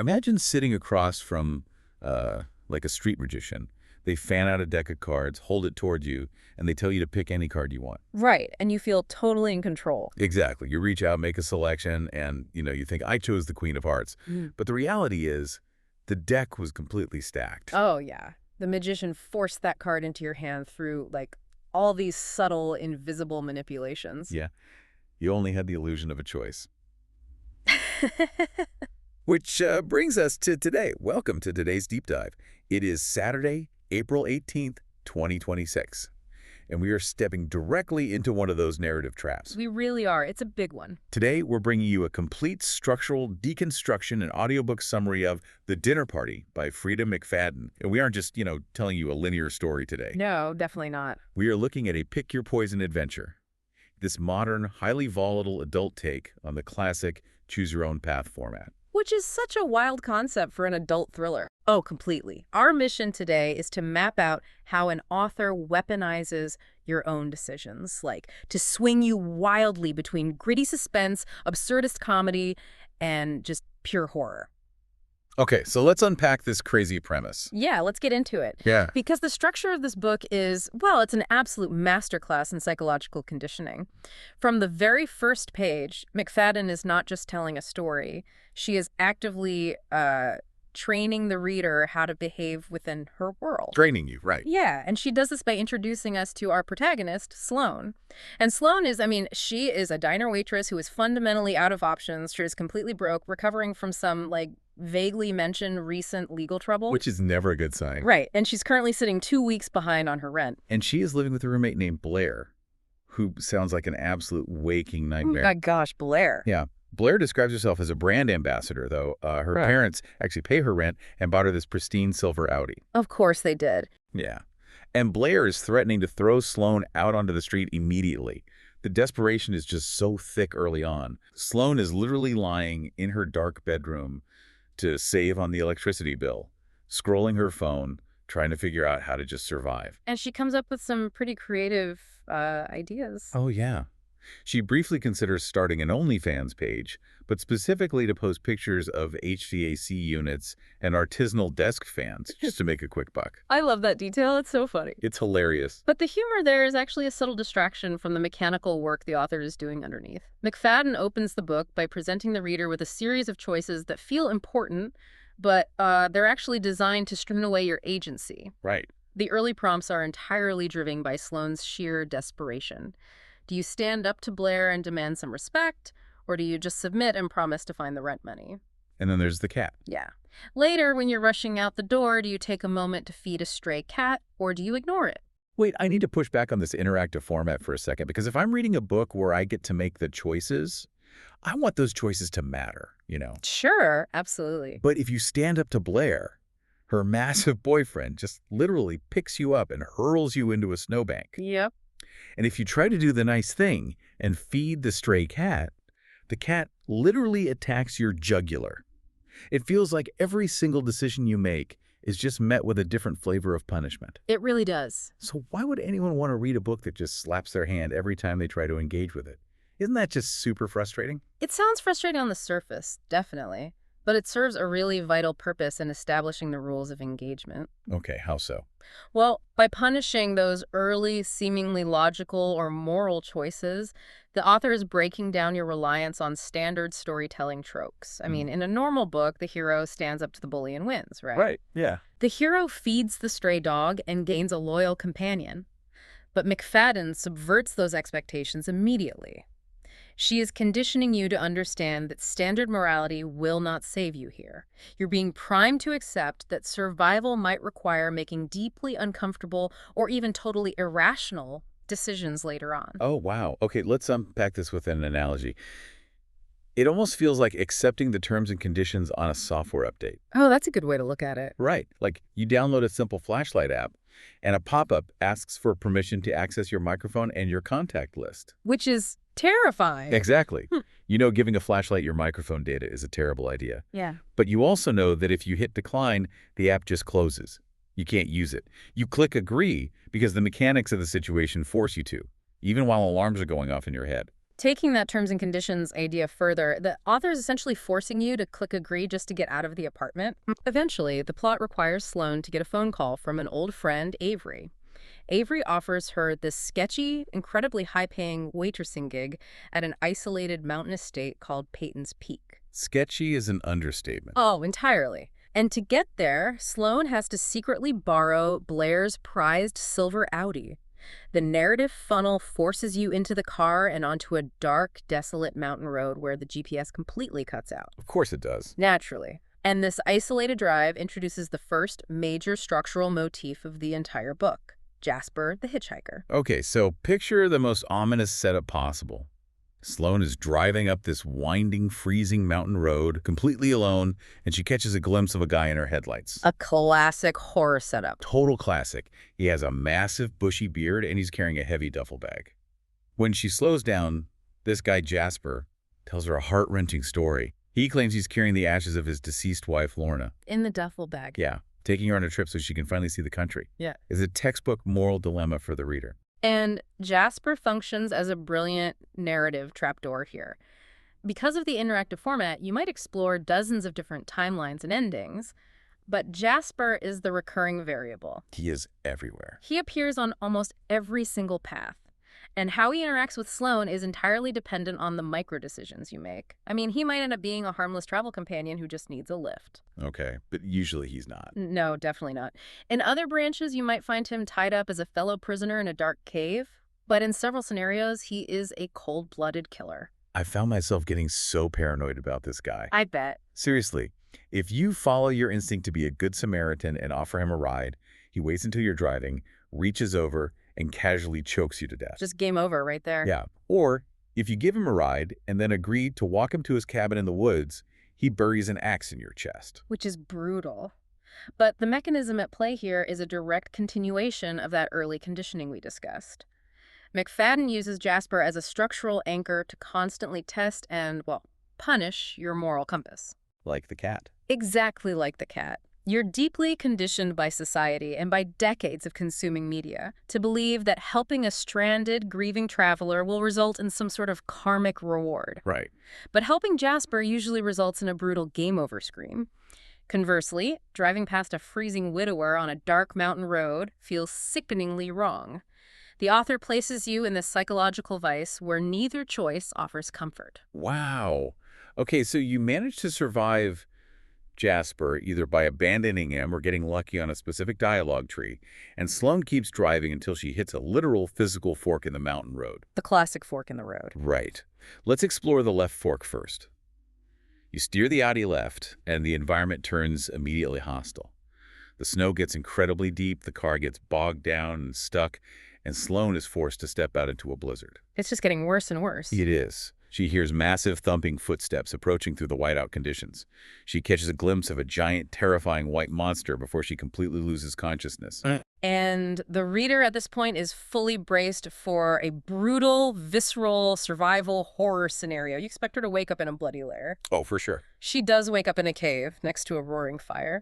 Imagine sitting across from, like a street magician. They fan out a deck of cards, hold it towards you, and they tell you to pick any card you want. Right, and you feel totally in control. Exactly. You reach out, make a selection, and, you think, I chose the Queen of Hearts. But the reality is, the deck was completely stacked. Oh, yeah. The magician forced that card into your hand through, like, all these subtle, invisible manipulations. Yeah. You only had the illusion of a choice. Which brings us to today. Welcome to today's Deep Dive. It is Saturday, April 18th, 2026. And we are stepping directly into one of those narrative traps. We really are. It's a big one. Today, we're bringing you a complete structural deconstruction and audiobook summary of The Dinner Party by Freida McFadden. And we aren't just, telling you a linear story today. No, definitely not. We are looking at a pick-your-poison adventure. This modern, highly volatile adult take on the classic choose-your-own-path format. Which is such a wild concept for an adult thriller. Oh, completely. Our mission today is to map out how an author weaponizes your own decisions, like to swing you wildly between gritty suspense, absurdist comedy, and just pure horror. Okay, so let's unpack this crazy premise. Yeah, let's get into it. Yeah. Because the structure of this book is, well, it's an absolute masterclass in psychological conditioning. From the very first page, McFadden is not just telling a story. She is actively training the reader how to behave within her world. Training you, right. Yeah, and she does this by introducing us to our protagonist, Sloane. And Sloane is, she is a diner waitress who is fundamentally out of options. She is completely broke, recovering from some, vaguely mentioned recent legal trouble. Which is never a good sign. Right, and she's currently sitting 2 weeks behind on her rent. And she is living with a roommate named Blair, who sounds like an absolute waking nightmare. Oh my gosh, Blair. Yeah. Blair describes herself as a brand ambassador, though. Her parents actually pay her rent and bought her this pristine silver Audi. Of course they did. Yeah. And Blair is threatening to throw Sloane out onto the street immediately. The desperation is just so thick early on. Sloane is literally lying in her dark bedroom to save on the electricity bill, scrolling her phone, trying to figure out how to just survive. And she comes up with some pretty creative ideas. Oh, yeah. She briefly considers starting an OnlyFans page, but specifically to post pictures of HVAC units and artisanal desk fans, just to make a quick buck. I love that detail. It's so funny. It's hilarious. But the humor there is actually a subtle distraction from the mechanical work the author is doing underneath. McFadden opens the book by presenting the reader with a series of choices that feel important, but they're actually designed to string away your agency. Right. The early prompts are entirely driven by Sloane's sheer desperation. Do you stand up to Blair and demand some respect, or do you just submit and promise to find the rent money? And then there's the cat. Yeah. Later, when you're rushing out the door, do you take a moment to feed a stray cat, or do you ignore it? Wait, I need to push back on this interactive format for a second, because if I'm reading a book where I get to make the choices, I want those choices to matter, Sure, absolutely. But if you stand up to Blair, her massive boyfriend just literally picks you up and hurls you into a snowbank. Yep. And if you try to do the nice thing and feed the stray cat, the cat literally attacks your jugular. It feels like every single decision you make is just met with a different flavor of punishment. It really does. So why would anyone want to read a book that just slaps their hand every time they try to engage with it? Isn't that just super frustrating? It sounds frustrating on the surface, definitely. But it serves a really vital purpose in establishing the rules of engagement. Okay, how so? Well, by punishing those early, seemingly logical or moral choices, the author is breaking down your reliance on standard storytelling tropes. In a normal book, the hero stands up to the bully and wins, right? Right, yeah. The hero feeds the stray dog and gains a loyal companion. But McFadden subverts those expectations immediately. She is conditioning you to understand that standard morality will not save you here. You're being primed to accept that survival might require making deeply uncomfortable or even totally irrational decisions later on. Oh, wow. Okay, let's unpack this with an analogy. It almost feels like accepting the terms and conditions on a software update. Oh, that's a good way to look at it. Right. Like you download a simple flashlight app, and a pop-up asks for permission to access your microphone and your contact list. Which is terrifying. Exactly. Giving a flashlight your microphone data is a terrible idea. Yeah. But you also know that if you hit decline, the app just closes. You can't use it. You click agree because the mechanics of the situation force you to, even while alarms are going off in your head. Taking that terms and conditions idea further, the author is essentially forcing you to click agree just to get out of the apartment. Eventually, the plot requires Sloane to get a phone call from an old friend, Avery. Avery offers her this sketchy, incredibly high-paying waitressing gig at an isolated mountain estate called Peyton's Peak. Sketchy is an understatement. Oh, entirely. And to get there, Sloane has to secretly borrow Blair's prized silver Audi. The narrative funnel forces you into the car and onto a dark, desolate mountain road where the GPS completely cuts out. Of course it does. Naturally. And this isolated drive introduces the first major structural motif of the entire book, Jasper the hitchhiker. Okay, so picture the most ominous setup possible. Sloane is driving up this winding, freezing mountain road completely alone, and she catches a glimpse of a guy in her headlights. A classic horror setup. Total classic. He has a massive, bushy beard, and he's carrying a heavy duffel bag. When she slows down, this guy, Jasper, tells her a heart-wrenching story. He claims he's carrying the ashes of his deceased wife, Lorna. In the duffel bag. Yeah, taking her on a trip so she can finally see the country. Yeah. It's a textbook moral dilemma for the reader. And Jasper functions as a brilliant narrative trapdoor here. Because of the interactive format, you might explore dozens of different timelines and endings, but Jasper is the recurring variable. He is everywhere. He appears on almost every single path, and how he interacts with Sloane is entirely dependent on the micro-decisions you make. I mean, he might end up being a harmless travel companion who just needs a lift. Okay, but usually he's not. No, definitely not. In other branches, you might find him tied up as a fellow prisoner in a dark cave, but in several scenarios, he is a cold-blooded killer. I found myself getting so paranoid about this guy. I bet. Seriously, if you follow your instinct to be a good Samaritan and offer him a ride, he waits until you're driving, reaches over, and casually chokes you to death. Just game over right there. Yeah. Or if you give him a ride and then agree to walk him to his cabin in the woods, he buries an axe in your chest. Which is brutal. But the mechanism at play here is a direct continuation of that early conditioning we discussed. McFadden uses Jasper as a structural anchor to constantly test and, well, punish your moral compass. Like the cat. Exactly like the cat. You're deeply conditioned by society and by decades of consuming media to believe that helping a stranded, grieving traveler will result in some sort of karmic reward. Right. But helping Jasper usually results in a brutal game-over scream. Conversely, driving past a freezing widower on a dark mountain road feels sickeningly wrong. The author places you in this psychological vice where neither choice offers comfort. Wow. Okay, so you managed to survive Jasper either by abandoning him or getting lucky on a specific dialogue tree, and Sloane keeps driving until she hits a literal physical fork in the mountain road. The classic fork in the road. Right. Let's explore the left fork first. You steer the Audi left, and the environment turns immediately hostile. The snow gets incredibly deep, the car gets bogged down and stuck, and Sloane is forced to step out into a blizzard. It's just getting worse and worse. It is. She hears massive thumping footsteps approaching through the whiteout conditions. She catches a glimpse of a giant, terrifying white monster before she completely loses consciousness. And the reader at this point is fully braced for a brutal, visceral, survival horror scenario. You expect her to wake up in a bloody lair. Oh, for sure. She does wake up in a cave next to a roaring fire.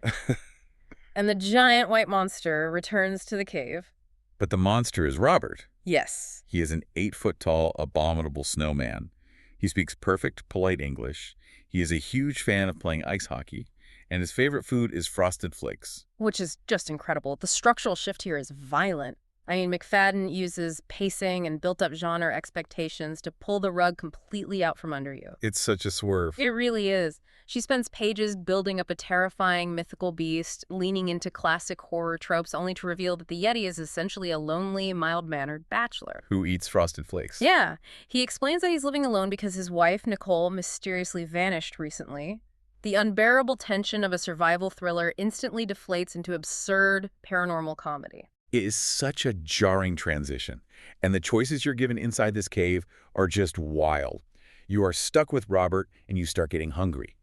And the giant white monster returns to the cave. But the monster is Robert. Yes. He is an 8-foot-tall, abominable snowman. He speaks perfect, polite English. He is a huge fan of playing ice hockey, and his favorite food is Frosted Flakes. Which is just incredible. The structural shift here is violent. I mean, McFadden uses pacing and built-up genre expectations to pull the rug completely out from under you. It's such a swerve. It really is. She spends pages building up a terrifying mythical beast, leaning into classic horror tropes, only to reveal that the Yeti is essentially a lonely, mild-mannered bachelor. Who eats Frosted Flakes. Yeah. He explains that he's living alone because his wife, Nicole, mysteriously vanished recently. The unbearable tension of a survival thriller instantly deflates into absurd paranormal comedy. It is such a jarring transition, and the choices you're given inside this cave are just wild. You are stuck with Robert, and you start getting hungry.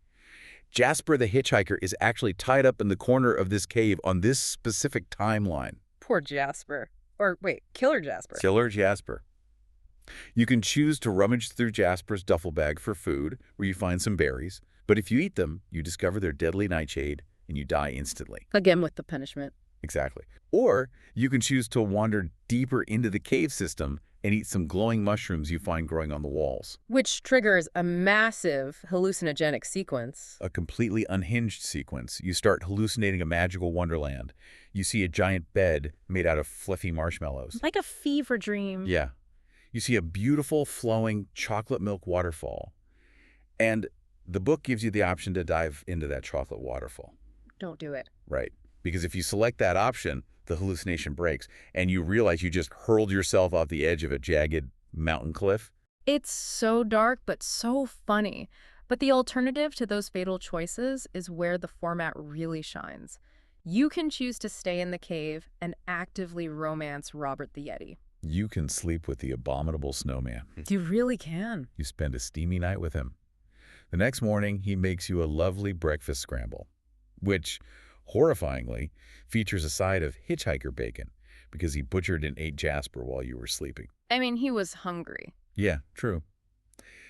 Jasper the hitchhiker is actually tied up in the corner of this cave on this specific timeline. Poor Jasper. Or wait, Killer Jasper. Killer Jasper. You can choose to rummage through Jasper's duffel bag for food, where you find some berries, but if you eat them, you discover their deadly nightshade, and you die instantly. Again with the punishment. Exactly. Or you can choose to wander deeper into the cave system and eat some glowing mushrooms you find growing on the walls. Which triggers a massive hallucinogenic sequence. A completely unhinged sequence. You start hallucinating a magical wonderland. You see a giant bed made out of fluffy marshmallows. Like a fever dream. Yeah. You see a beautiful, flowing chocolate milk waterfall. And the book gives you the option to dive into that chocolate waterfall. Don't do it. Right. Because if you select that option, the hallucination breaks, and you realize you just hurled yourself off the edge of a jagged mountain cliff. It's so dark, but so funny. But the alternative to those fatal choices is where the format really shines. You can choose to stay in the cave and actively romance Robert the Yeti. You can sleep with the abominable snowman. You really can. You spend a steamy night with him. The next morning, he makes you a lovely breakfast scramble, which, horrifyingly, features a side of hitchhiker bacon because he butchered and ate Jasper while you were sleeping. I mean, he was hungry. Yeah, true.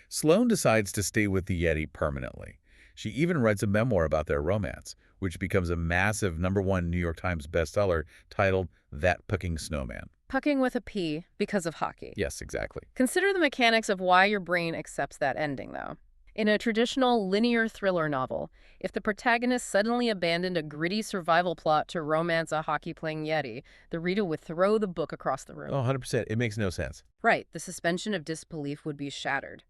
Sloane decides to stay with the Yeti permanently. She even writes a memoir about their romance, which becomes a massive #1 New York Times bestseller titled That Pucking Snowman. Pucking with a P because of hockey. Yes, exactly. Consider the mechanics of why your brain accepts that ending, though. In a traditional linear thriller novel, if the protagonist suddenly abandoned a gritty survival plot to romance a hockey-playing Yeti, the reader would throw the book across the room. Oh, 100%. It makes no sense. Right, the suspension of disbelief would be shattered.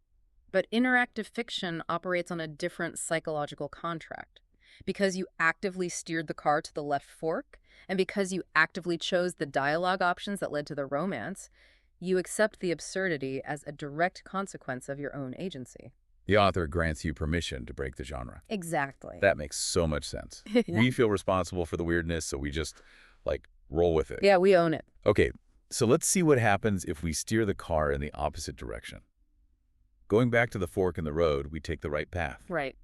But interactive fiction operates on a different psychological contract. Because you actively steered the car to the left fork, and because you actively chose the dialogue options that led to the romance, you accept the absurdity as a direct consequence of your own agency. The author grants you permission to break the genre. Exactly. That makes so much sense. We feel responsible for the weirdness, so we just, roll with it. Yeah, we own it. Okay, so let's see what happens if we steer the car in the opposite direction. Going back to the fork in the road, we take the right path. Right.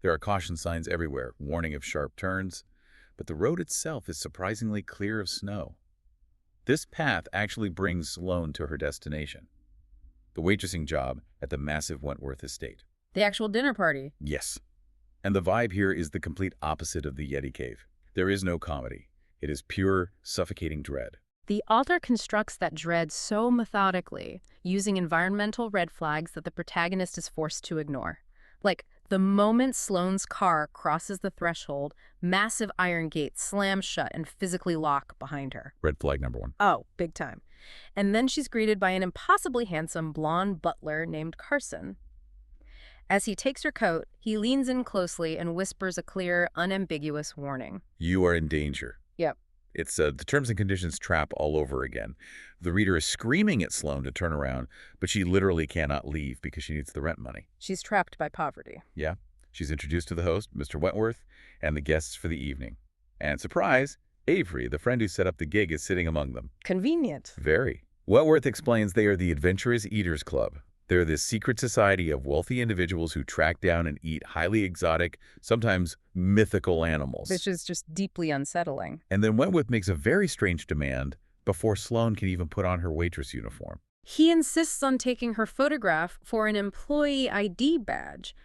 There are caution signs everywhere, warning of sharp turns, but the road itself is surprisingly clear of snow. This path actually brings Sloane to her destination, the waitressing job at the massive Wentworth estate. The actual dinner party. Yes. And the vibe here is the complete opposite of the Yeti cave. There is no comedy. It is pure, suffocating dread. The author constructs that dread so methodically, using environmental red flags that the protagonist is forced to ignore. Like, the moment Sloane's car crosses the threshold, massive iron gates slam shut and physically lock behind her. Red flag #1. Oh, big time. And then she's greeted by an impossibly handsome blonde butler named Carson. As he takes her coat, he leans in closely and whispers a clear, unambiguous warning. You are in danger. Yep. It's the terms and conditions trap all over again. The reader is screaming at Sloane to turn around, but she literally cannot leave because she needs the rent money. She's trapped by poverty. Yeah. She's introduced to the host, Mr. Wentworth, and the guests for the evening. And surprise, Avery, the friend who set up the gig, is sitting among them. Convenient. Very. Wentworth explains they are the Adventurous Eaters Club. They're this secret society of wealthy individuals who track down and eat highly exotic, sometimes mythical animals. Which is just deeply unsettling. And then Wentworth makes a very strange demand before Sloane can even put on her waitress uniform. He insists on taking her photograph for an employee ID badge,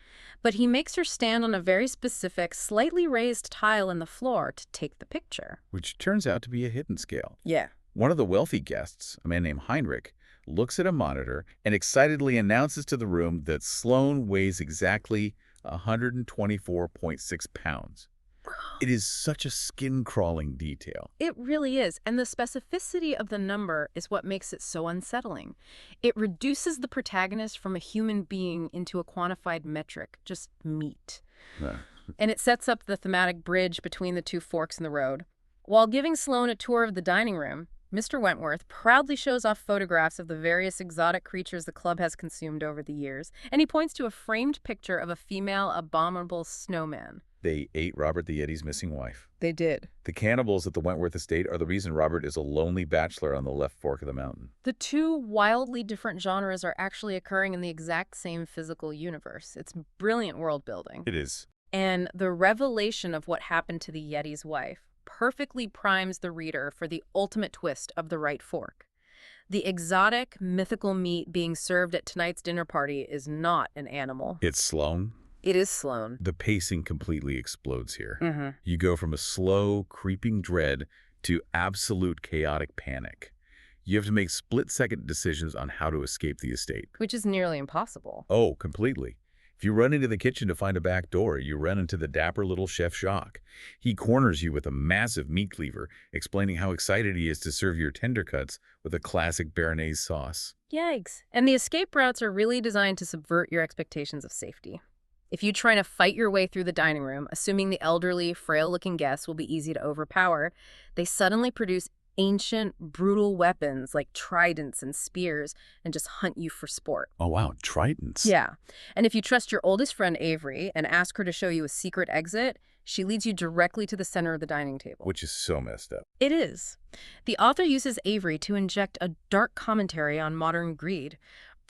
but he makes her stand on a very specific, slightly raised tile in the floor to take the picture. Which turns out to be a hidden scale. Yeah. One of the wealthy guests, a man named Heinrich, looks at a monitor and excitedly announces to the room that Sloane weighs exactly 124.6 pounds. It is such a skin-crawling detail. It really is, and the specificity of the number is what makes it so unsettling. It reduces the protagonist from a human being into a quantified metric, just meat. And it sets up the thematic bridge between the two forks in the road. While giving Sloane a tour of the dining room, Mr. Wentworth proudly shows off photographs of the various exotic creatures the club has consumed over the years, and he points to a framed picture of a female abominable snowman. They ate Robert the Yeti's missing wife. They did. The cannibals at the Wentworth estate are the reason Robert is a lonely bachelor on the left fork of the mountain. The two wildly different genres are actually occurring in the exact same physical universe. It's brilliant world building. It is. And the revelation of what happened to the Yeti's wife perfectly primes the reader for the ultimate twist of the right fork. The exotic, mythical meat being served at tonight's dinner party is not an animal. It's Sloane. It is Sloane. The pacing completely explodes here. Mm-hmm. You go from a slow, creeping dread to absolute chaotic panic. You have to make split-second decisions on how to escape the estate. Which is nearly impossible. Oh, completely. If you run into the kitchen to find a back door, you run into the dapper little Chef Jacques. He corners you with a massive meat cleaver, explaining how excited he is to serve your tender cuts with a classic béarnaise sauce. Yikes. And the escape routes are really designed to subvert your expectations of safety. If you try to fight your way through the dining room, assuming the elderly, frail-looking guests will be easy to overpower, they suddenly produce ancient, brutal weapons like tridents and spears and just hunt you for sport. Oh, wow, tridents. Yeah. And if you trust your oldest friend, Avery, and ask her to show you a secret exit, she leads you directly to the center of the dining table. Which is so messed up. It is. The author uses Avery to inject a dark commentary on modern greed.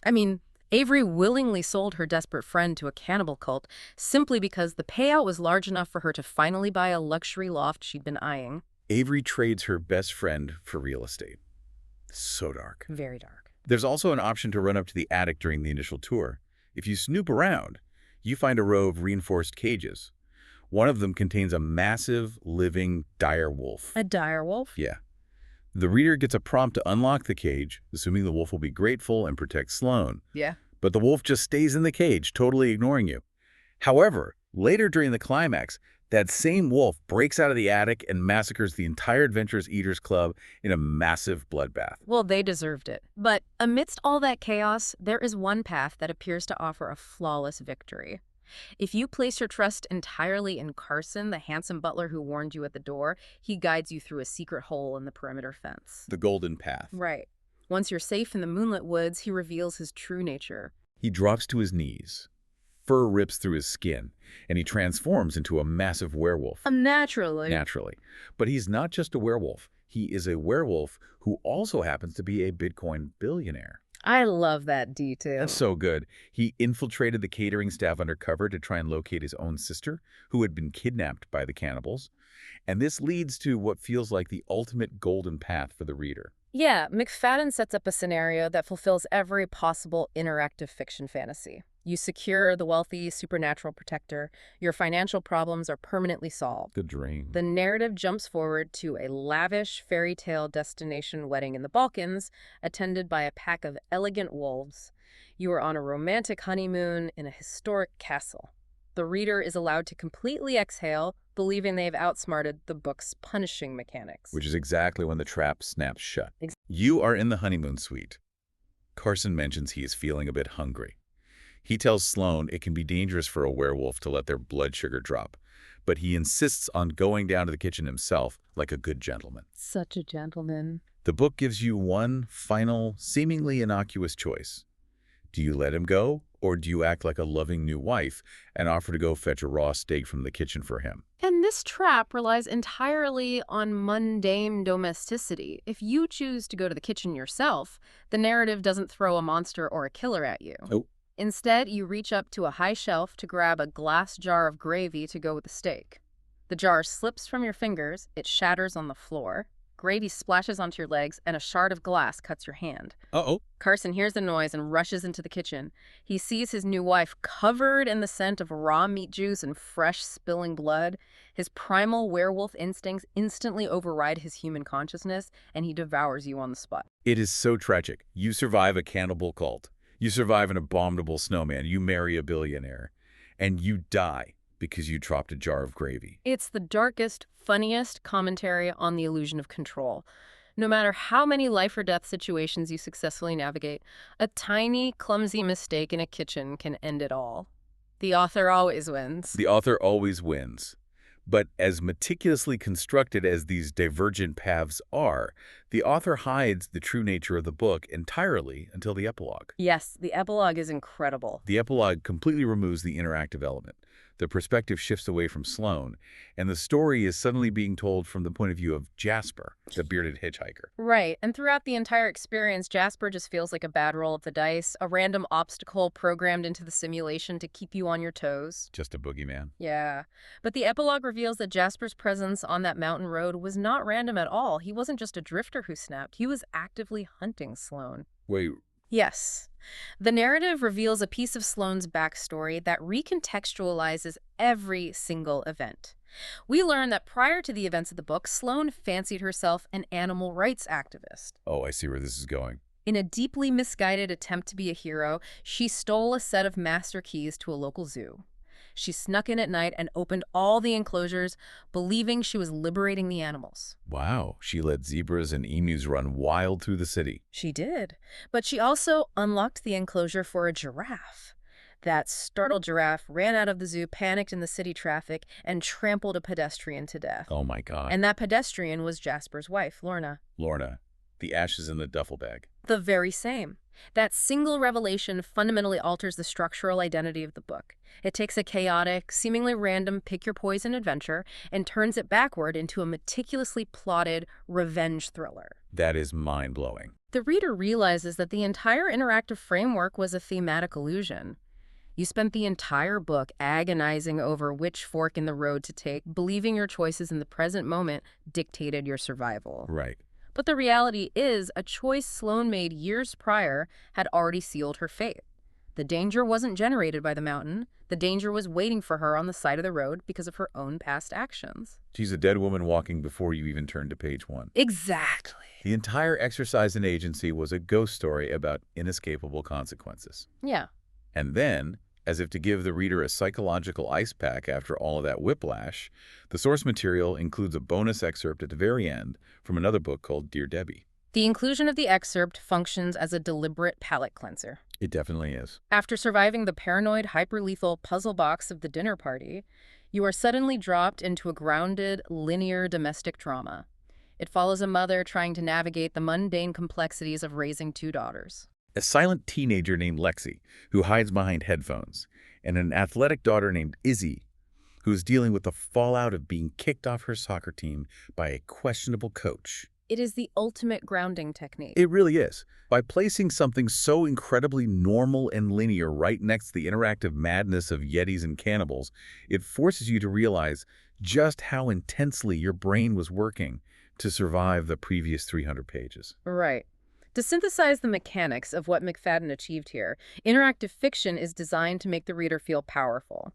I mean, Avery willingly sold her desperate friend to a cannibal cult simply because the payout was large enough for her to finally buy a luxury loft she'd been eyeing. Avery trades her best friend for real estate. So dark. Very dark. There's also an option to run up to the attic during the initial tour. If you snoop around, you find a row of reinforced cages. One of them contains a massive, living dire wolf. A dire wolf? Yeah. The reader gets a prompt to unlock the cage, assuming the wolf will be grateful and protect Sloane. Yeah. But the wolf just stays in the cage, totally ignoring you. However, later during the climax, that same wolf breaks out of the attic and massacres the entire Adventurous Eaters Club in a massive bloodbath. Well, they deserved it. But amidst all that chaos, there is one path that appears to offer a flawless victory. If you place your trust entirely in Carson, the handsome butler who warned you at the door, he guides you through a secret hole in the perimeter fence. The Golden Path. Right. Once you're safe in the moonlit woods, he reveals his true nature. He drops to his knees. Fur rips through his skin, and he transforms into a massive werewolf. Naturally. Naturally. But he's not just a werewolf. He is a werewolf who also happens to be a Bitcoin billionaire. I love that detail. That's so good. He infiltrated the catering staff undercover to try and locate his own sister, who had been kidnapped by the cannibals. And this leads to what feels like the ultimate golden path for the reader. Yeah, McFadden sets up a scenario that fulfills every possible interactive fiction fantasy. You secure the wealthy supernatural protector. Your financial problems are permanently solved. The dream. The narrative jumps forward to a lavish fairy tale destination wedding in the Balkans, attended by a pack of elegant wolves. You are on a romantic honeymoon in a historic castle. The reader is allowed to completely exhale, believing they've outsmarted the book's punishing mechanics. Which is exactly when the trap snaps shut. You are in the honeymoon suite. Carson mentions he is feeling a bit hungry. He tells Sloane it can be dangerous for a werewolf to let their blood sugar drop, but he insists on going down to the kitchen himself like a good gentleman. Such a gentleman. The book gives you one final, seemingly innocuous choice. Do you let him go, or do you act like a loving new wife and offer to go fetch a raw steak from the kitchen for him? And this trap relies entirely on mundane domesticity. If you choose to go to the kitchen yourself, the narrative doesn't throw a monster or a killer at you. Oh. Instead, you reach up to a high shelf to grab a glass jar of gravy to go with the steak. The jar slips from your fingers, it shatters on the floor, gravy splashes onto your legs, and a shard of glass cuts your hand. Uh-oh. Carson hears the noise and rushes into the kitchen. He sees his new wife covered in the scent of raw meat juice and fresh spilling blood. His primal werewolf instincts instantly override his human consciousness, and he devours you on the spot. It is so tragic. You survive a cannibal cult. You survive an abominable snowman. You marry a billionaire. And you die because you dropped a jar of gravy. It's the darkest, funniest commentary on the illusion of control. No matter how many life or death situations you successfully navigate, a tiny, clumsy mistake in a kitchen can end it all. The author always wins. The author always wins. But as meticulously constructed as these divergent paths are, the author hides the true nature of the book entirely until the epilogue. Yes, the epilogue is incredible. The epilogue completely removes the interactive element. The perspective shifts away from Sloane, and the story is suddenly being told from the point of view of Jasper, the bearded hitchhiker. Right, and throughout the entire experience, Jasper just feels like a bad roll of the dice, a random obstacle programmed into the simulation to keep you on your toes. Just a boogeyman. Yeah, but the epilogue reveals that Jasper's presence on that mountain road was not random at all. He wasn't just a drifter who snapped, he was actively hunting Sloane. Wait. Yes. The narrative reveals a piece of Sloane's backstory that recontextualizes every single event. We learn that prior to the events of the book, Sloane fancied herself an animal rights activist. Oh, I see where this is going. In a deeply misguided attempt to be a hero, she stole a set of master keys to a local zoo. She snuck in at night and opened all the enclosures, believing she was liberating the animals. Wow, she let zebras and emus run wild through the city. She did, but she also unlocked the enclosure for a giraffe. That startled giraffe ran out of the zoo, panicked in the city traffic, and trampled a pedestrian to death. Oh my God. And that pedestrian was Jasper's wife, Lorna. Lorna, the ashes in the duffel bag. The very same. That single revelation fundamentally alters the structural identity of the book. It takes a chaotic, seemingly random pick-your-poison adventure and turns it backward into a meticulously plotted revenge thriller. That is mind-blowing. The reader realizes that the entire interactive framework was a thematic illusion. You spent the entire book agonizing over which fork in the road to take, believing your choices in the present moment dictated your survival. Right. But the reality is, a choice Sloane made years prior had already sealed her fate. The danger wasn't generated by the mountain. The danger was waiting for her on the side of the road because of her own past actions. She's a dead woman walking before you even turn to page 1. Exactly. The entire exercise in agency was a ghost story about inescapable consequences. Yeah. And then, as if to give the reader a psychological ice pack after all of that whiplash, the source material includes a bonus excerpt at the very end from another book called Dear Debbie. The inclusion of the excerpt functions as a deliberate palate cleanser. It definitely is. After surviving the paranoid, hyperlethal puzzle box of the dinner party, you are suddenly dropped into a grounded, linear domestic drama. It follows a mother trying to navigate the mundane complexities of raising 2 daughters. A silent teenager named Lexi, who hides behind headphones, and an athletic daughter named Izzy, who is dealing with the fallout of being kicked off her soccer team by a questionable coach. It is the ultimate grounding technique. It really is. By placing something so incredibly normal and linear right next to the interactive madness of Yetis and cannibals, it forces you to realize just how intensely your brain was working to survive the previous 300 pages. Right. To synthesize the mechanics of what McFadden achieved here, interactive fiction is designed to make the reader feel powerful.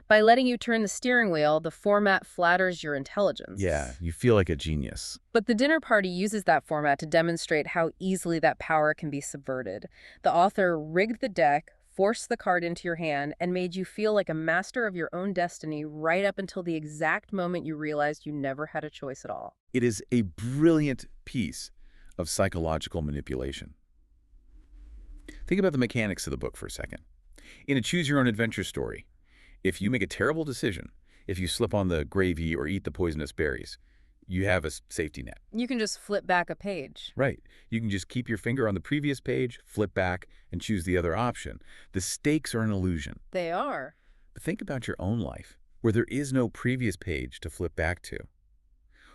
By letting you turn the steering wheel, the format flatters your intelligence. Yeah, you feel like a genius. But the dinner party uses that format to demonstrate how easily that power can be subverted. The author rigged the deck, forced the card into your hand, and made you feel like a master of your own destiny right up until the exact moment you realized you never had a choice at all. It is a brilliant piece of psychological manipulation. Think about the mechanics of the book for a second. In a choose-your-own-adventure story, if you make a terrible decision, if you slip on the gravy or eat the poisonous berries, you have a safety net. You can just flip back a page. Right. You can just keep your finger on the previous page, flip back, and choose the other option. The stakes are an illusion. They are. But think about your own life, where there is no previous page to flip back to.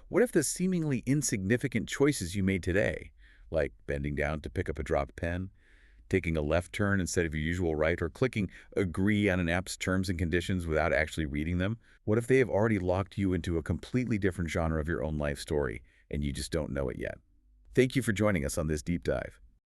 What if the seemingly insignificant choices you made today, like bending down to pick up a dropped pen, taking a left turn instead of your usual right, or clicking agree on an app's terms and conditions without actually reading them, what if they have already locked you into a completely different genre of your own life story and you just don't know it yet? Thank you for joining us on this deep dive.